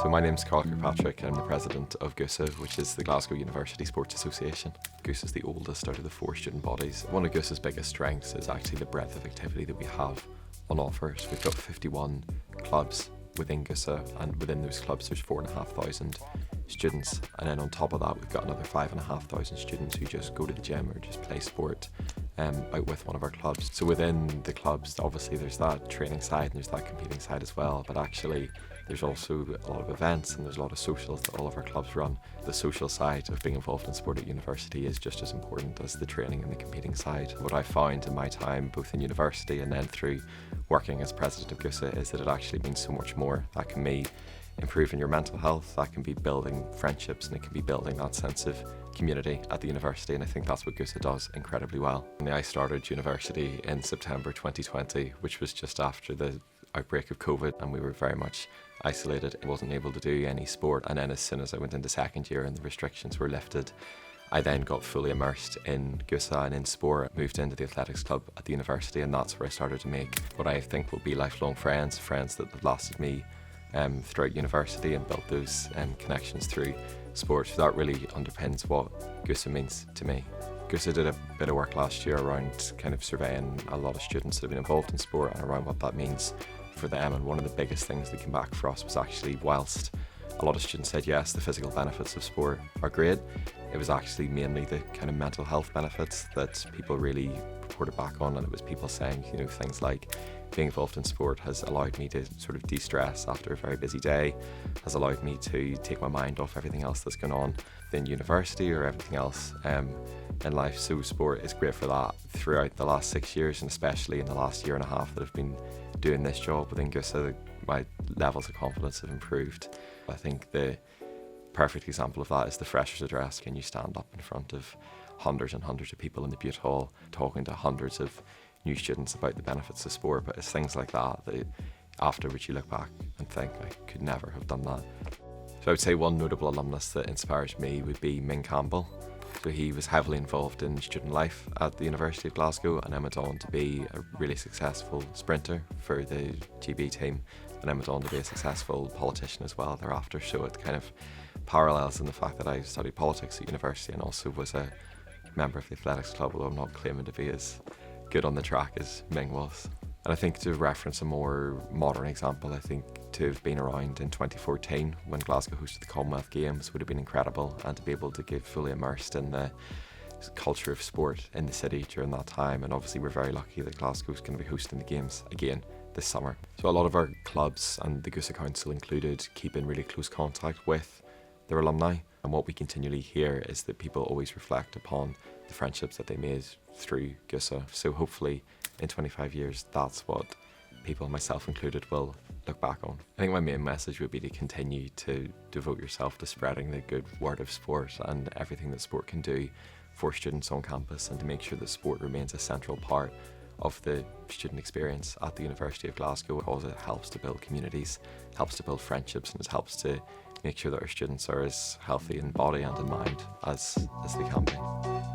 So my name's Karl Kirkpatrick and I'm the president of GUSA, which is the Glasgow University Sports Association. GUSA is the oldest out of the 4 student bodies. One of GUSA's biggest strengths is actually the breadth of activity that we have on offer. So we've got 51 clubs within GUSA, and within those clubs there's 4,500 students, and then on top of that we've got another 5,500 students who just go to the gym or just play sport out with one of our clubs. So within the clubs, obviously there's that training side and there's that competing side as well, but actually there's also a lot of events and there's a lot of socials that all of our clubs run. The social side of being involved in sport at university is just as important as the training and the competing side. What I found in my time, both in university and then through working as president of GUSA, is that it actually means so much more. That can be improving your mental health, that can be building friendships, and it can be building that sense of community at the university, and I think that's what GUSA does incredibly well. And I started university in September 2020, which was just after the outbreak of COVID, and we were very much isolated. I wasn't able to do any sport, and then as soon as I went into second year and the restrictions were lifted, I then got fully immersed in GUSA and in sport, moved into the athletics club at the university, and that's where I started to make what I think will be lifelong friends that have lasted me throughout university, and built those connections through sport. So that really underpins what GUSA means to me. GUSA did a bit of work last year around kind of surveying a lot of students that have been involved in sport and around what that means for them, and one of the biggest things that came back for us was actually, whilst a lot of students said yes, the physical benefits of sport are great, it was actually mainly the kind of mental health benefits that people really reported back on, and it was people saying, you know, things like being involved in sport has allowed me to sort of de-stress after a very busy day, has allowed me to take my mind off everything else that's going on in university or everything else in life. So sport is great for that. Throughout the last 6 years, and especially in the last year and a half that I've been doing this job within GUSA, my levels of confidence have improved. I think the perfect example of that is the Freshers' Address. Can you stand up in front of hundreds and hundreds of people in the Butte Hall, talking to hundreds of new students about the benefits of sport? But it's things like that after which you look back and think, I could never have done that. So I would say one notable alumnus that inspires me would be Ming Campbell. So he was heavily involved in student life at the University of Glasgow, and then went on to be a really successful sprinter for the GB team, and then went on to be a successful politician as well thereafter. So it kind of parallels in the fact that I studied politics at university and also was a member of the athletics club, although I'm not claiming to be as good on the track as Ming was. And I think, to reference a more modern example, I think to have been around in 2014 when Glasgow hosted the Commonwealth Games would have been incredible, and to be able to get fully immersed in the culture of sport in the city during that time. And obviously we're very lucky that Glasgow's going to be hosting the games again this summer. So a lot of our clubs and the GUSA Council included keep in really close contact with their alumni, and what we continually hear is that people always reflect upon the friendships that they made through GUSA. So hopefully in 25 years that's what people, myself included, will look back on. I think my main message would be to continue to devote yourself to spreading the good word of sport and everything that sport can do for students on campus, and to make sure that sport remains a central part of the student experience at the University of Glasgow, because it helps to build communities, helps to build friendships, and it helps to make sure that our students are as healthy in body and in mind as they can be.